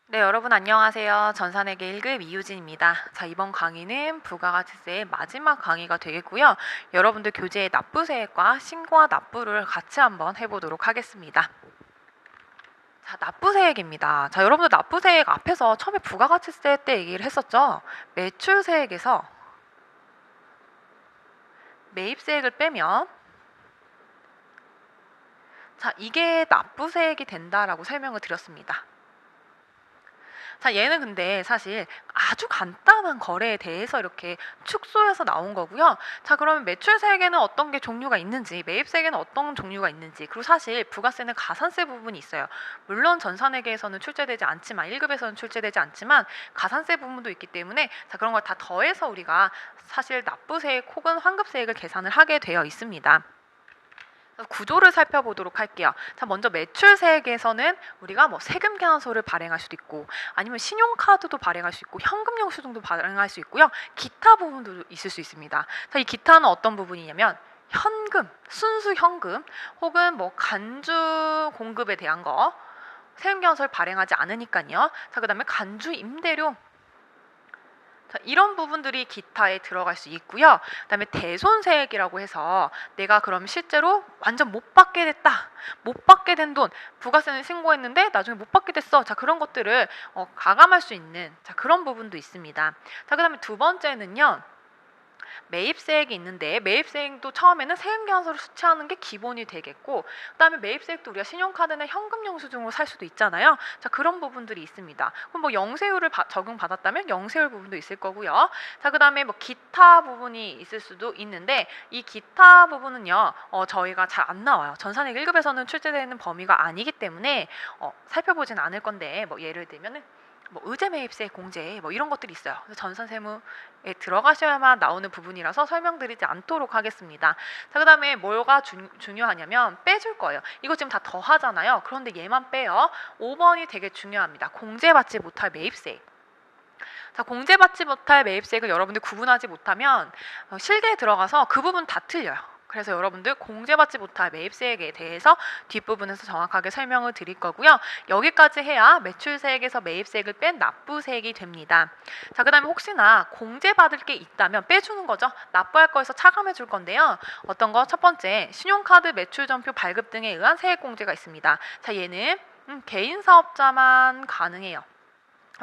네, 여러분 안녕하세요. 전산회계 1급 이유진입니다. 자, 이번 강의는 부가가치세의 마지막 강의가 되겠고요. 여러분들 교재의 납부세액과 신고와 납부를 같이 한번 해보도록 하겠습니다. 자, 납부세액입니다. 자, 여러분들 납부세액 앞에서 처음에 부가가치세 때 얘기를 했었죠. 매출세액에서 매입세액을 빼면 자, 이게 납부세액이 된다라고 설명을 드렸습니다. 자, 얘는 근데 사실 아주 간단한 거래에 대해서 이렇게 축소해서 나온 거고요. 자, 그러면 매출세액에는 어떤 게 종류가 있는지, 매입세액에는 어떤 종류가 있는지, 그리고 사실 부가세는 가산세 부분이 있어요. 물론 전산회계에서는 출제되지 않지만, 1급에서는 출제되지 않지만 가산세 부분도 있기 때문에 자, 그런 걸 다 더해서 우리가 사실 납부세액 혹은 환급세액을 계산을 하게 되어 있습니다. 구조를 살펴보도록 할게요. 자, 먼저 매출세액에서는 우리가 뭐 세금 계산서를 발행할 수도 있고 아니면 신용카드도 발행할 수 있고 현금 영수증도 발행할 수 있고요. 기타 부분도 있을 수 있습니다. 자, 이 기타는 어떤 부분이냐면 현금, 순수 현금 혹은 뭐 간주 공급에 대한 거 세금 계산서를 발행하지 않으니까요. 자, 그다음에 간주 임대료 자, 이런 부분들이 기타에 들어갈 수 있고요. 그다음에 대손세액이라고 해서 내가 그럼 실제로 완전 못 받게 됐다. 못 받게 된 돈, 부가세는 신고했는데 나중에 못 받게 됐어. 자, 그런 것들을 가감할 수 있는 자, 그런 부분도 있습니다. 자, 그다음에 두 번째는요. 매입세액이 있는데 매입세액도 처음에는 세금계산서를 수취하는 게 기본이 되겠고 그다음에 매입세액도 우리가 신용카드나 현금 영수증으로 살 수도 있잖아요. 자, 그런 부분들이 있습니다. 그럼 뭐 영세율을 적용받았다면 영세율 부분도 있을 거고요. 자, 그다음에 뭐 기타 부분이 있을 수도 있는데 이 기타 부분은요. 저희가 잘 안 나와요. 전산회계 1급에서는 출제되는 범위가 아니기 때문에 살펴보진 않을 건데 뭐 예를 들면은 뭐 의제매입세 공제 뭐 이런 것들이 있어요. 그래서 전산세무에 들어가셔야만 나오는 부분이라서 설명드리지 않도록 하겠습니다. 자, 그다음에 뭐가 중요하냐면 빼줄 거예요. 이거 지금 다 더하잖아요. 그런데 얘만 빼요. 5번이 되게 중요합니다. 공제받지 못할 매입세. 자, 공제받지 못할 매입세액을 여러분들 구분하지 못하면 실계에 들어가서 그 부분 다 틀려요. 그래서 여러분들 공제받지 못할 매입세액에 대해서 뒷부분에서 정확하게 설명을 드릴 거고요. 여기까지 해야 매출세액에서 매입세액을 뺀 납부세액이 됩니다. 자, 그 다음에 혹시나 공제받을 게 있다면 빼주는 거죠. 납부할 거에서 차감해 줄 건데요. 어떤 거? 첫 번째, 신용카드 매출전표 발급 등에 의한 세액공제가 있습니다. 자, 얘는 개인 사업자만 가능해요.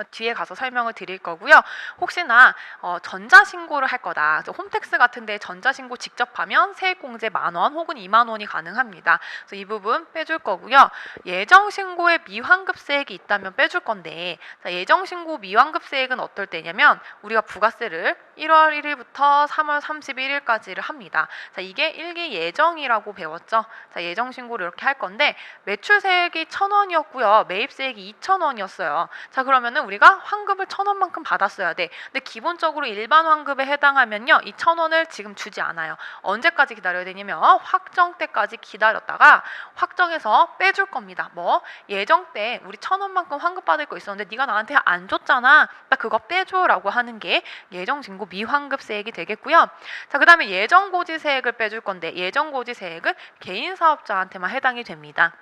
뒤에 가서 설명을 드릴 거고요. 혹시나 전자신고를 할 거다. 홈택스 같은 데 전자신고 직접 하면 세액공제 10,000원 혹은 20,000원이 가능합니다. 그래서 이 부분 빼줄 거고요. 예정신고에 미환급세액이 있다면 빼줄 건데 자, 예정신고 미환급세액은 어떨 때냐면 우리가 부가세를 1월 1일부터 3월 31일까지를 합니다. 자, 이게 1기 예정이라고 배웠죠. 자, 예정신고를 이렇게 할 건데 매출세액이 1,000원이었고요. 매입세액이 2,000원이었어요. 자, 그러면은 우리가 환급을 1,000원만큼 받았어야 돼. 근데 기본적으로 일반 환급에 해당하면요. 이 1,000원을 지금 주지 않아요. 언제까지 기다려야 되냐면 확정 때까지 기다렸다가 확정해서 빼줄 겁니다. 뭐 예정 때 우리 1,000원만큼 환급 받을 거 있었는데 네가 나한테 안 줬잖아. 나 그거 빼줘라고 하는 게 예정신고 미환급세액이 되겠고요. 자, 그 다음에 예정고지세액을 빼줄 건데 예정고지세액은 개인 사업자한테만 해당이 됩니다.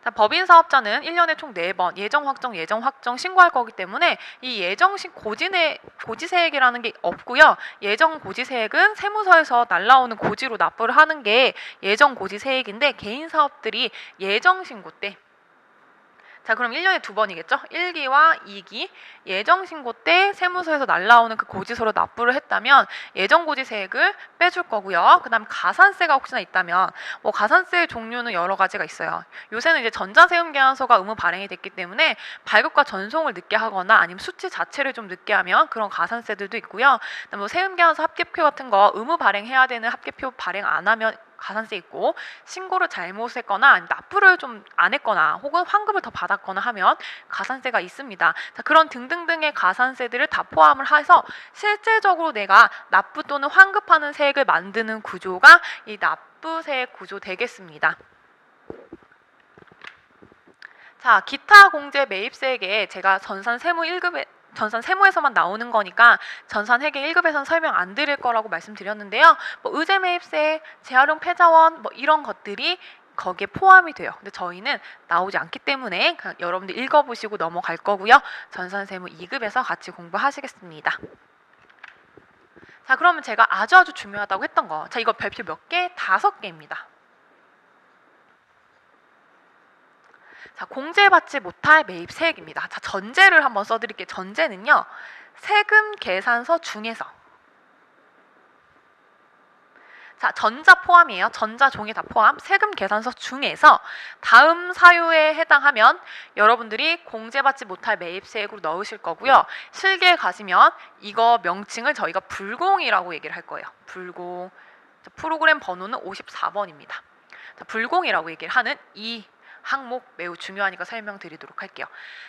자, 법인 사업자는 1년에 총 4번 예정 확정 신고할 거기 때문에 이 예정 고지세액이라는 게 없고요. 예정 고지세액은 세무서에서 날라오는 고지로 납부를 하는 게 예정 고지세액인데 개인 사업들이 예정 신고 때 자, 그럼 1년에 2번이겠죠? 1기와 2기 예정신고 때 세무서에서 날라오는 그 고지서로 납부를 했다면 예정고지세액을 빼줄 거고요. 그 다음 가산세가 혹시나 있다면 뭐 가산세 종류는 여러 가지가 있어요. 요새는 이제 전자세금계산서가 의무 발행이 됐기 때문에 발급과 전송을 늦게 하거나 아니면 수치 자체를 좀 늦게 하면 그런 가산세들도 있고요. 뭐 세금계산서 합계표 같은 거 의무 발행해야 되는 합계표 발행 안 하면 가산세 있고 신고를 잘못했거나 납부를 좀 안 했거나 혹은 환급을 더 받았거나 하면 가산세가 있습니다. 자, 그런 등등등의 가산세들을 다 포함을 해서 실제적으로 내가 납부 또는 환급하는 세액을 만드는 구조가 이 납부세액 구조 되겠습니다. 자, 기타 공제 매입세액에 제가 전산 세무에서만 나오는 거니까 전산회계 1급에서는 설명 안 드릴 거라고 말씀드렸는데요. 뭐 의제매입세, 재활용 패자원 뭐 이런 것들이 거기에 포함이 돼요. 근데 저희는 나오지 않기 때문에 그냥 여러분들 읽어보시고 넘어갈 거고요. 전산세무 2급에서 같이 공부하시겠습니다. 자, 그러면 제가 아주 중요하다고 했던 거. 자, 이거 별표 몇 개? 5개입니다. 자, 공제받지 못할 매입세액입니다. 자, 전제를 한번 써드릴게요. 전제는요, 세금 계산서 중에서. 자, 전자 포함이에요. 전자 종이 다 포함. 세금 계산서 중에서 다음 사유에 해당하면 여러분들이 공제받지 못할 매입세액으로 넣으실 거고요. 실기에 가시면 이거 명칭을 저희가 불공이라고 얘기를 할 거예요. 불공. 자, 프로그램 번호는 54번입니다. 자, 불공이라고 얘기를 하는 이 항목 매우 중요하니까 설명드리도록 할게요.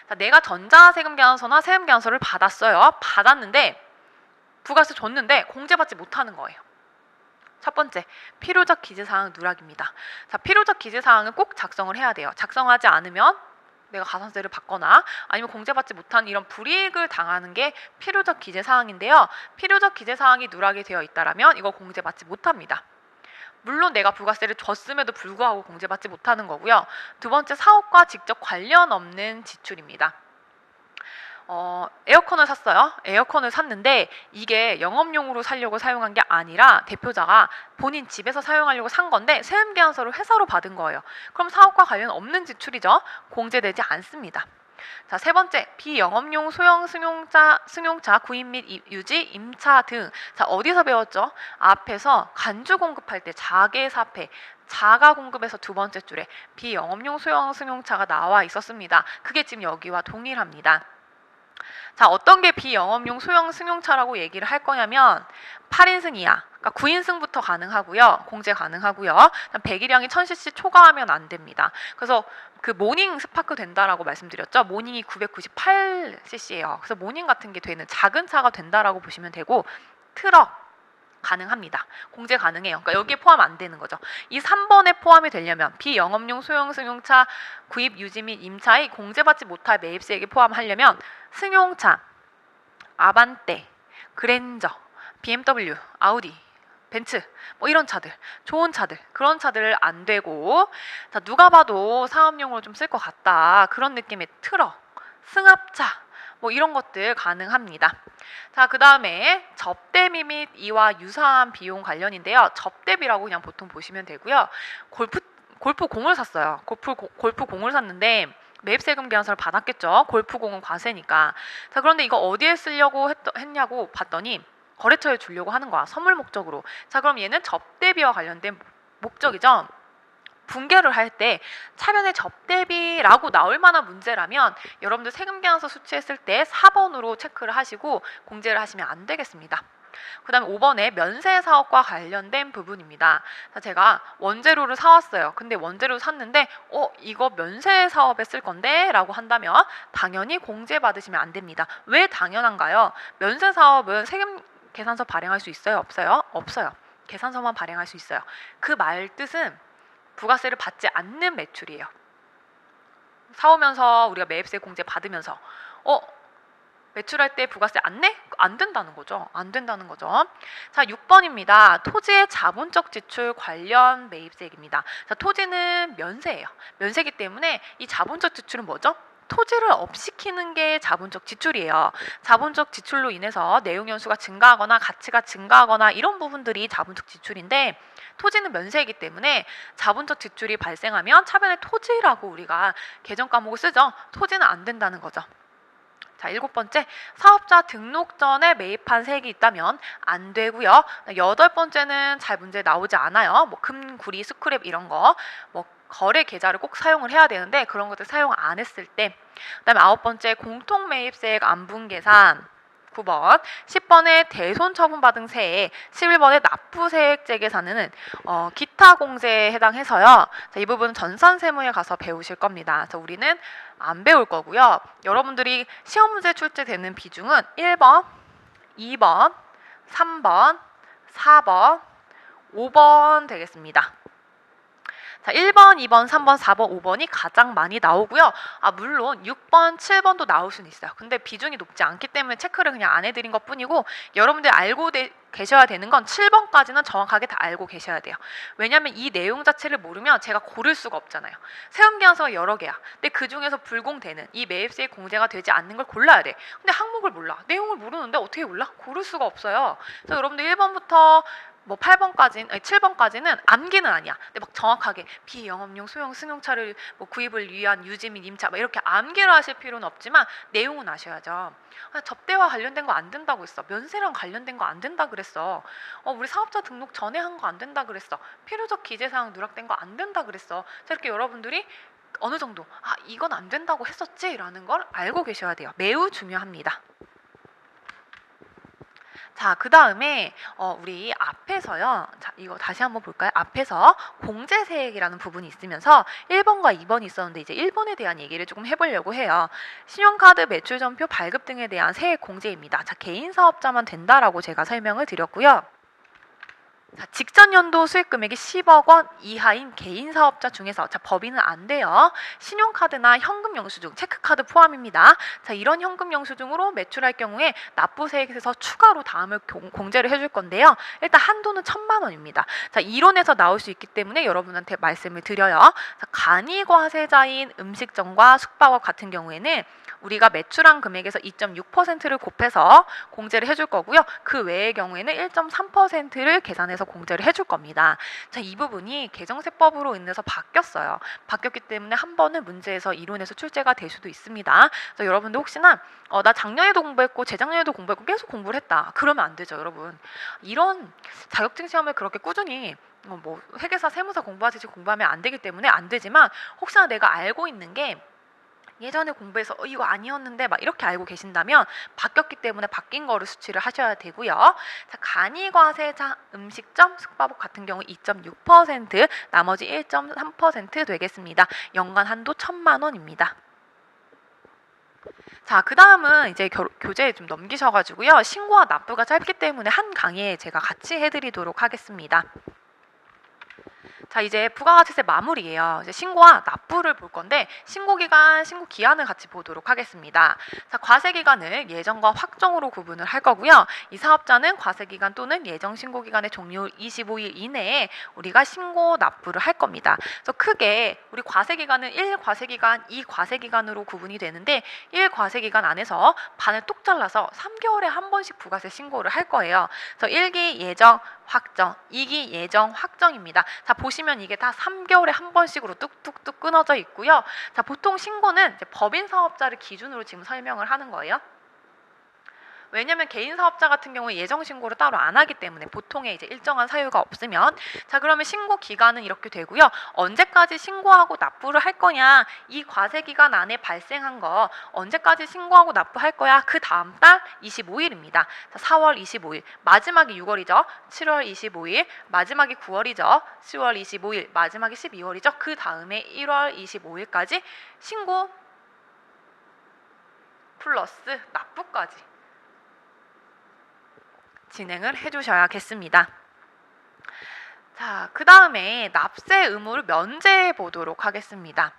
자, 내가 전자세금 계산서나 세금 계산서를 받았어요. 받았는데 부가세 줬는데 공제받지 못하는 거예요. 첫 번째, 필요적 기재사항 누락입니다. 자, 필요적 기재사항은 꼭 작성을 해야 돼요. 작성하지 않으면 내가 가산세를 받거나 아니면 공제받지 못한 이런 불이익을 당하는 게 필요적 기재사항인데요. 필요적 기재사항이 누락이 되어 있다라면 이거 공제받지 못합니다. 물론 내가 부가세를 줬음에도 불구하고 공제받지 못하는 거고요. 두 번째, 사업과 직접 관련 없는 지출입니다. 에어컨을 샀어요. 에어컨을 샀는데 이게 영업용으로 사려고 사용한 게 아니라 대표자가 본인 집에서 사용하려고 산 건데 세금 계산서를 회사로 받은 거예요. 그럼 사업과 관련 없는 지출이죠. 공제되지 않습니다. 자, 세 번째, 비영업용 소형 승용차 구입 및 유지, 임차 등. 자, 어디서 배웠죠? 앞에서 간주 공급할 때 자계사패, 자가 공급에서 두 번째 줄에 비영업용 소형 승용차가 나와 있었습니다. 그게 지금 여기와 동일합니다. 자, 어떤 게 비영업용 소형 승용차라고 얘기를 할 거냐면 8인승 이하, 그러니까 9인승부터 가능하고요. 공제 가능하고요. 100일량이 1000cc 초과하면 안 됩니다. 그래서 그 모닝 스파크 된다라고 말씀드렸죠. 모닝이 998cc예요. 그래서 모닝 같은 게 되는 작은 차가 된다라고 보시면 되고 트럭 가능합니다. 공제 가능해요. 그러니까 여기에 포함 안 되는 거죠. 이 3번에 포함이 되려면 비영업용 소형 승용차 구입 유지 및 임차의 공제받지 못할 매입세액에 포함하려면 승용차, 아반떼, 그랜저, BMW, 아우디, 벤츠 뭐 이런 차들, 좋은 차들, 그런 차들 안 되고, 자, 누가 봐도 사업용으로 좀 쓸 것 같다 그런 느낌의 트럭, 승합차 뭐 이런 것들 가능합니다. 자, 그 다음에 접대비 및 이와 유사한 비용 관련인데요. 접대비라고 그냥 보통 보시면 되고요. 골프공을 샀어요. 골프공을 샀는데 매입세금 계산서를 받았겠죠. 골프공은 과세니까. 자, 그런데 이거 어디에 쓰려고 했냐고 봤더니 거래처에 주려고 하는 거야. 선물 목적으로. 자, 그럼 얘는 접대비와 관련된 목적이죠. 분개를 할 때 차변에 접대비라고 나올 만한 문제라면 여러분들 세금 계산서 수취했을 때 4번으로 체크를 하시고 공제를 하시면 안 되겠습니다. 그 다음에 5번에 면세사업과 관련된 부분입니다. 자, 제가 원재료를 사왔어요. 근데 원재료 샀는데 이거 면세사업에 쓸 건데 라고 한다면 당연히 공제 받으시면 안 됩니다. 왜 당연한가요? 면세사업은 세금 계산서 발행할 수 있어요? 없어요? 없어요. 계산서만 발행할 수 있어요. 그 말 뜻은 부가세를 받지 않는 매출이에요. 사오면서 우리가 매입세 공제 받으면서 매출할 때 부가세 안 내? 안 된다는 거죠. 안 된다는 거죠. 자, 6번입니다. 토지의 자본적 지출 관련 매입세액입니다. 자, 토지는 면세예요. 면세이기 때문에 이 자본적 지출은 뭐죠? 토지를 업시키는 게 자본적 지출이에요. 자본적 지출로 인해서 내용 연수가 증가하거나 가치가 증가하거나 이런 부분들이 자본적 지출인데 토지는 면세이기 때문에 자본적 지출이 발생하면 차변에 토지라고 우리가 계정 과목을 쓰죠. 토지는 안 된다는 거죠. 자, 7번째, 사업자 등록 전에 매입한 세액이 있다면 안 되고요. 8번째는 잘 문제 나오지 않아요. 뭐 금, 구리, 스크랩 이런 거, 뭐 거래 계좌를 꼭 사용을 해야 되는데 그런 것들 사용 안 했을 때. 그다음에 9번째, 공통 매입세액 안분 계산. 9번, 10번에 대손 처분받은 세액, 11번에 납부세액 재계산은 기타 공제에 해당해서요. 자, 이 부분은 전산세무에 가서 배우실 겁니다. 그래서 우리는 안 배울 거고요. 여러분들이 시험 문제 출제되는 비중은 1번, 2번, 3번, 4번, 5번 되겠습니다. 자, 1번, 2번, 3번, 4번, 5번이 가장 많이 나오고요. 물론 6번, 7번도 나올 수는 있어요. 근데 비중이 높지 않기 때문에 체크를 그냥 안 해드린 것 뿐이고, 여러분들 알고 계셔야 되는 건 7번까지는 정확하게 다 알고 계셔야 돼요. 왜냐면 이 내용 자체를 모르면 제가 고를 수가 없잖아요. 세움계약서가 여러 개야. 근데 그 중에서 불공되는 이 매입세액 공제가 되지 않는 걸 골라야 돼. 근데 항목을 몰라. 내용을 모르는데 어떻게 골라? 고를 수가 없어요. 그래서 여러분들 1번부터 뭐 8번까지는, 아니 7번까지는 암기는 아니야. 근데 막 정확하게 비영업용 소형 승용차를 뭐 구입을 위한 유지 및 임차 막 이렇게 암기를 하실 필요는 없지만 내용은 아셔야죠. 접대와 관련된 거 안 된다고 했어. 면세랑 관련된 거 안 된다 그랬어. 우리 사업자 등록 전에 한 거 안 된다 그랬어. 필요적 기재사항 누락된 거 안 된다 그랬어. 자, 이렇게 여러분들이 어느 정도 이건 안 된다고 했었지 라는 걸 알고 계셔야 돼요. 매우 중요합니다. 자, 그 다음에 우리 앞에서요. 자, 이거 다시 한번 볼까요? 앞에서 공제세액이라는 부분이 있으면서 1번과 2번이 있었는데 이제 1번에 대한 얘기를 조금 해보려고 해요. 신용카드 매출전표 발급 등에 대한 세액 공제입니다. 자, 개인 사업자만 된다라고 제가 설명을 드렸고요. 자, 직전 연도 수익 금액이 10억 원 이하인 개인 사업자 중에서 법인은 안 돼요. 신용카드나 현금 영수증, 체크카드 포함입니다. 자, 이런 현금 영수증으로 매출할 경우에 납부세액에서 추가로 다음을 공제를 해줄 건데요. 일단 한도는 1,000만 원입니다. 자, 이론에서 나올 수 있기 때문에 여러분한테 말씀을 드려요. 자, 간이과세자인 음식점과 숙박업 같은 경우에는 우리가 매출한 금액에서 2.6%를 곱해서 공제를 해줄 거고요. 그 외의 경우에는 1.3%를 계산해서 공제를 해줄 겁니다. 자, 이 부분이 개정세법으로 인해서 바뀌었어요. 바뀌었기 때문에 한 번은 문제에서 이론에서 출제가 될 수도 있습니다. 그래서 여러분들 혹시나 나 작년에도 공부했고 재작년에도 공부했고 계속 공부를 했다. 그러면 안 되죠, 여러분. 이런 자격증 시험을 그렇게 꾸준히 뭐 회계사, 세무사 공부하듯이 공부하면 안 되기 때문에 안 되지만 혹시나 내가 알고 있는 게 예전에 공부해서 이거 아니었는데 막 이렇게 알고 계신다면 바뀌었기 때문에 바뀐 거를 수치를 하셔야 되고요. 자, 간이과세자 음식점, 숙박업 같은 경우 2.6%, 나머지 1.3% 되겠습니다. 연간 한도 1,000만 원입니다. 자, 그 다음은 이제 교재 좀 넘기셔가지고요. 신고와 납부가 짧기 때문에 한 강의에 제가 같이 해드리도록 하겠습니다. 자, 이제 부가가치세 마무리예요. 이제 신고와 납부를 볼 건데 신고 기간, 신고 기한을 같이 보도록 하겠습니다. 자, 과세 기간을 예정과 확정으로 구분을 할 거고요. 이 사업자는 과세 기간 또는 예정 신고 기간의 종료일 25일 이내에 우리가 신고 납부를 할 겁니다. 그래서 크게 우리 과세 기간은 1 과세 기간, 2 과세 기간으로 구분이 되는데 1 과세 기간 안에서 반을 뚝 잘라서 3개월에 한 번씩 부가세 신고를 할 거예요. 그래서 1기 예정 확정, 2기 예정 확정입니다. 자, 보시면 이게 다 3개월에 한 번씩으로 뚝뚝뚝 끊어져 있고요. 자, 보통 신고는 이제 법인 사업자를 기준으로 지금 설명을 하는 거예요. 왜냐면 개인 사업자 같은 경우에 예정 신고를 따로 안 하기 때문에 보통의 이제 일정한 사유가 없으면 자, 그러면 신고 기간은 이렇게 되고요. 언제까지 신고하고 납부를 할 거냐? 이 과세 기간 안에 발생한 거 언제까지 신고하고 납부할 거야? 그 다음 달 25일입니다. 자, 4월 25일, 마지막이 6월이죠. 7월 25일, 마지막이 9월이죠. 10월 25일, 마지막이 12월이죠. 그 다음에 1월 25일까지 신고 플러스 납부까지 진행을 해주셔야겠습니다. 자, 그 다음에 납세 의무를 면제해 보도록 하겠습니다.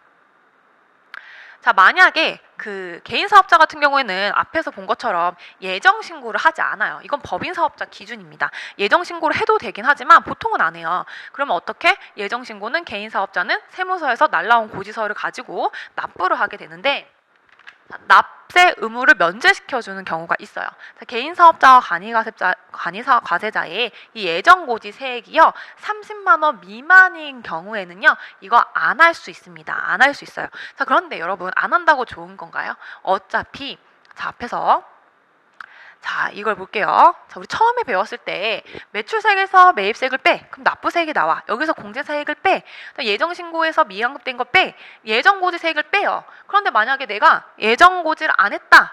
자, 만약에 그 개인 사업자 같은 경우에는 앞에서 본 것처럼 예정 신고를 하지 않아요. 이건 법인 사업자 기준입니다. 예정 신고를 해도 되긴 하지만 보통은 안 해요. 그러면 어떻게? 예정 신고는 개인 사업자는 세무서에서 날라온 고지서를 가지고 납부를 하게 되는데 납세 의무를 면제시켜주는 경우가 있어요. 개인 사업자와 간이과세자의 이 예정고지 세액이요 30만 원 미만인 경우에는요 이거 안 할 수 있습니다. 안 할 수 있어요. 자, 그런데 여러분 안 한다고 좋은 건가요? 어차피 자, 앞에서 자, 이걸 볼게요. 자, 우리 처음에 배웠을 때 매출세액에서 매입세액을 빼. 그럼 납부세액이 나와. 여기서 공제세액을 빼. 예정신고에서 미환급된 거 빼. 예정고지세액을 빼요. 그런데 만약에 내가 예정고지를 안 했다.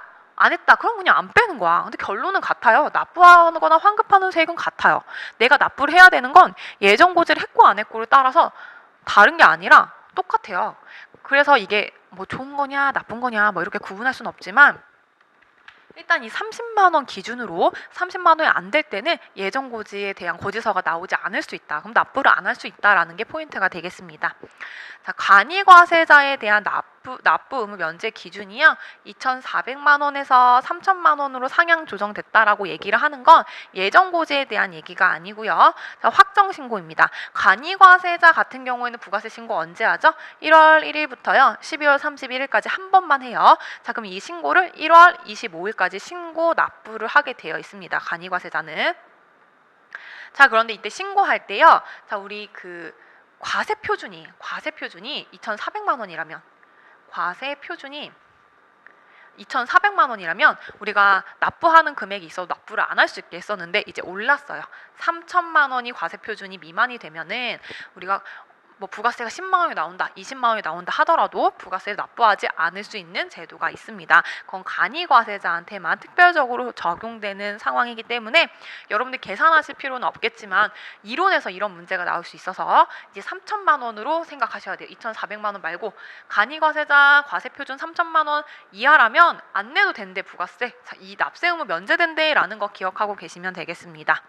그럼 그냥 안 빼는 거야. 근데 결론은 같아요. 납부하거나 환급하는 세액은 같아요. 내가 납부를 해야 되는 건 예정고지를 했고 안 했고를 따라서 다른 게 아니라 똑같아요. 그래서 이게 뭐 좋은 거냐 나쁜 거냐 뭐 이렇게 구분할 수는 없지만 일단 이 30만 원 기준으로 30만 원이 안 될 때는 예정 고지에 대한 고지서가 나오지 않을 수 있다. 그럼 납부를 안 할 수 있다라는 게 포인트가 되겠습니다. 자, 간이과세자에 대한 납부 의무 면제 기준이요. 2,400만 원에서 3,000만 원으로 상향 조정됐다라고 얘기를 하는 건 예정 고지에 대한 얘기가 아니고요. 자, 확정 신고입니다. 간이과세자 같은 경우에는 부가세 신고 언제 하죠? 1월 1일부터요. 12월 31일까지 한 번만 해요. 자, 그럼 이 신고를 1월 25일까지 신고 납부를 하게 되어 있습니다. 간이과세자는. 자, 그런데 이때 신고할 때요. 자, 우리 과세 표준이 2,400만 원이라면 과세 표준이 2,400만 원이라면 우리가 납부하는 금액이 있어도 납부를 안 할 수 있게 했었는데 이제 올랐어요. 3,000만 원이 과세 표준이 미만이 되면은 우리가 뭐 부가세가 10만 원이 나온다, 20만 원이 나온다 하더라도 부가세를 납부하지 않을 수 있는 제도가 있습니다. 그건 간이과세자한테만 특별적으로 적용되는 상황이기 때문에 여러분들 계산하실 필요는 없겠지만 이론에서 이런 문제가 나올 수 있어서 이제 3,000만 원으로 생각하셔야 돼요. 2,400만 원 말고 간이과세자 과세 표준 3,000만 원 이하라면 안 내도 된대 부가세. 자, 이 납세 의무 면제된대라는 거 기억하고 계시면 되겠습니다.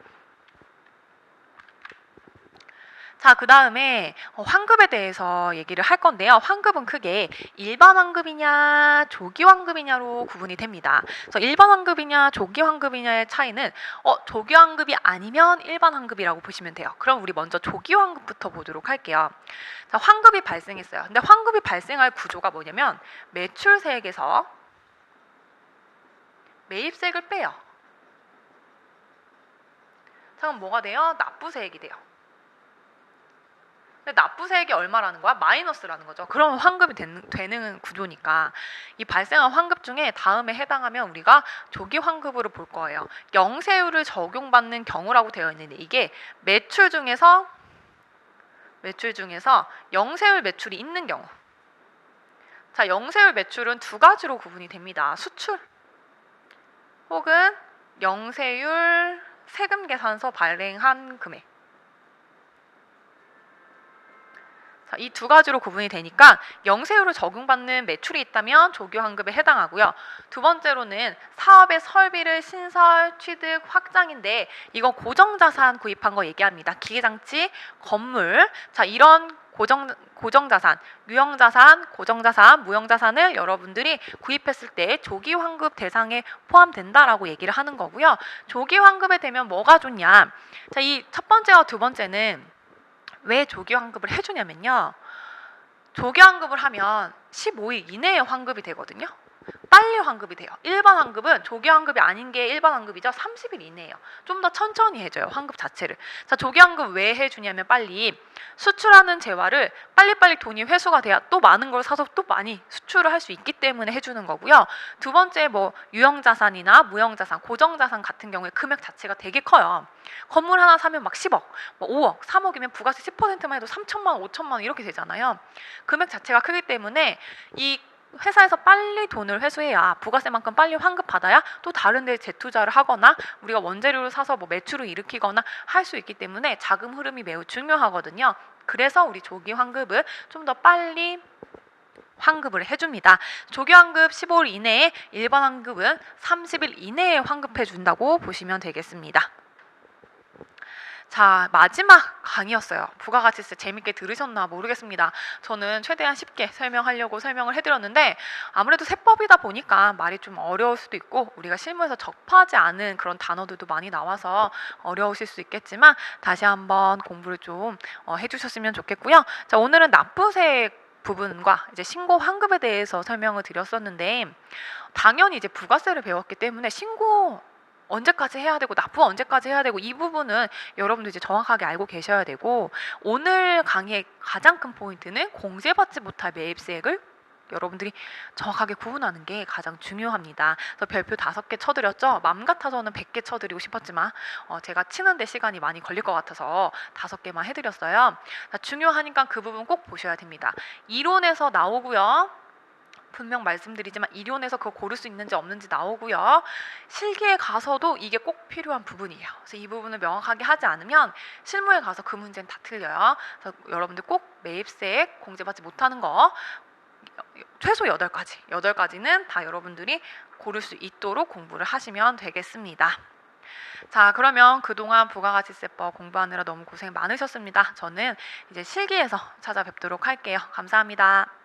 자, 그 다음에 환급에 대해서 얘기를 할 건데요. 환급은 크게 일반 환급이냐 조기 환급이냐로 구분이 됩니다. 그래서 일반 환급이냐 조기 환급이냐의 차이는 조기 환급이 아니면 일반 환급이라고 보시면 돼요. 그럼 우리 먼저 조기 환급부터 보도록 할게요. 자, 환급이 발생했어요. 근데 환급이 발생할 구조가 뭐냐면 매출세액에서 매입세액을 빼요. 자, 그럼 뭐가 돼요? 납부세액이 돼요. 근데 납부세액이 얼마라는 거야? 마이너스라는 거죠. 그러면 환급이 되는 구조니까 이 발생한 환급 중에 다음에 해당하면 우리가 조기 환급으로 볼 거예요. 영세율을 적용받는 경우라고 되어 있는데 이게 매출 중에서 영세율 매출이 있는 경우. 자, 영세율 매출은 두 가지로 구분이 됩니다. 수출 혹은 영세율 세금 계산서 발행한 금액. 이 두 가지로 구분이 되니까 영세율을 적용받는 매출이 있다면 조기 환급에 해당하고요. 두 번째로는 사업의 설비를 신설, 취득, 확장인데 이건 고정자산 구입한 거 얘기합니다. 기계장치, 건물. 자, 이런 고정자산, 유형자산, 고정자산, 무형자산을 여러분들이 구입했을 때 조기 환급 대상에 포함된다라고 얘기를 하는 거고요. 조기 환급에 되면 뭐가 좋냐? 자, 이 첫 번째와 두 번째는 왜 조기 환급을 해주냐면요. 조기 환급을 하면 15일 이내에 환급이 되거든요. 빨리 환급이 돼요. 일반 환급은 조기 환급이 아닌 게 일반 환급이죠. 30일 이내예요. 좀 더 천천히 해줘요. 환급 자체를. 자, 조기 환급 왜 해주냐면 빨리 수출하는 재화를 빨리빨리 돈이 회수가 돼야 또 많은 걸 사서 또 많이 수출을 할 수 있기 때문에 해주는 거고요. 두 번째 뭐 유형자산이나 무형자산, 고정자산 같은 경우에 금액 자체가 되게 커요. 건물 하나 사면 막 10억, 뭐 5억, 3억이면 부가세 10%만 해도 3천만 원, 5천만 원 이렇게 되잖아요. 금액 자체가 크기 때문에 이 회사에서 빨리 돈을 회수해야 부가세만큼 빨리 환급받아야 또 다른 데 재투자를 하거나 우리가 원재료를 사서 뭐 매출을 일으키거나 할 수 있기 때문에 자금 흐름이 매우 중요하거든요. 그래서 우리 조기 환급을 좀 더 빨리 환급을 해줍니다. 조기 환급 15일 이내에, 일반 환급은 30일 이내에 환급해 준다고 보시면 되겠습니다. 자, 마지막 강의였어요. 부가가치세 재밌게 들으셨나 모르겠습니다. 저는 최대한 쉽게 설명하려고 설명을 해드렸는데 아무래도 세법이다 보니까 말이 좀 어려울 수도 있고 우리가 실무에서 접하지 않은 그런 단어들도 많이 나와서 어려우실 수 있겠지만 다시 한번 공부를 좀 해주셨으면 좋겠고요. 자, 오늘은 납부세액 부분과 이제 신고 환급에 대해서 설명을 드렸었는데 당연히 이제 부가세를 배웠기 때문에 신고 언제까지 해야 되고 납부 언제까지 해야 되고 이 부분은 여러분들 이제 정확하게 알고 계셔야 되고 오늘 강의의 가장 큰 포인트는 공제받지 못할 매입세액을 여러분들이 정확하게 구분하는 게 가장 중요합니다. 그래서 별표 5개 쳐드렸죠. 맘 같아서는 100개 쳐드리고 싶었지만 제가 치는데 시간이 많이 걸릴 것 같아서 5개만 해드렸어요. 중요하니까 그 부분 꼭 보셔야 됩니다. 이론에서 나오고요. 분명 말씀드리지만 이론에서 그거 고를 수 있는지 없는지 나오고요. 실기에 가서도 이게 꼭 필요한 부분이에요. 그래서 이 부분을 명확하게 하지 않으면 실무에 가서 그 문제는 다 틀려요. 그래서 여러분들 꼭 매입세액 공제받지 못하는 거 최소 8가지, 8가지는 다 여러분들이 고를 수 있도록 공부를 하시면 되겠습니다. 자, 그러면 그동안 부가가치세법 공부하느라 너무 고생 많으셨습니다. 저는 이제 실기에서 찾아뵙도록 할게요. 감사합니다.